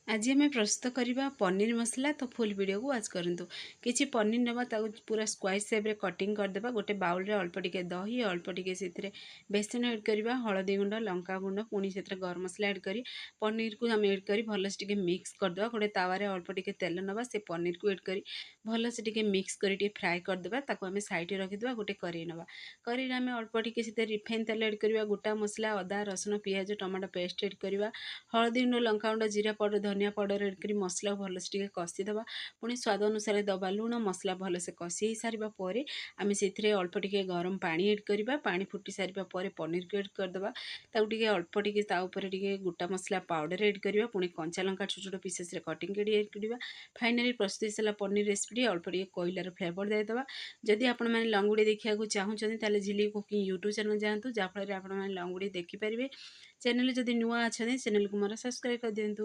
आज आम प्रस्तुत करवा पनीर मसला। तो फुल वीडियो को वाच करूँ। किसी पनीर नवा पूरा स्क्वायर शेप रे कटिंग करदेबा। गोटे बाउल रे अल्प टिके दही, अल्प टिके से बेसन ऐड करवा, हलदी गुंड, लंका गुंड, पुणी से गरम मसला ऐड करी पनीर को आम ऐड करी भल से मिक्स करदे। गोटे तावारे अल्प टिके तेल नवा, से पनीर को ऐड करी भल से मिक्स करी फ्राए करदे। ताको आम साइड रखिदेबा। गोटे करी नवा, करी आम अल्प टिके से रिफाइन तेल ऐड करवा, गोटा मसला अदा रसुण पियाज टमाटो पेस्ट ऐड करवा, हलदी गुंड, लंका गुंड, जीरा पाउडर, धनिया पाउडर ऐड करी मसला भल से कषिदेवा। पुणी स्वाद अनुसार दबा लुण, मसला भल से कषि हो सारा पर आम से अल्प टिके गरम पानी ऐड करवा। पानी फुटी सारा पर पनीर को ऐड करदे। ताकि अल्प टिके गोटा मसला पाउडर ऐड करवा। पुणी कंचा लंका छोट छोट पीसेस कटिंग कर ऐड करवा। फाइनाली प्रस्तुत सारा पनीर रेसिपी अल्प टिके कोयलार फ्लेवर देदेवा। जदि आपण मैंने लंगुड़ी देखा चाहते झिली कुकिंग यूट्यूब चैनल जातु, जहाँफल आप लंगुड़ी देखिपारे। चैनल जदि नुआ अच्छा चैनल को मोर सब्सक्राइब कर दिंतु।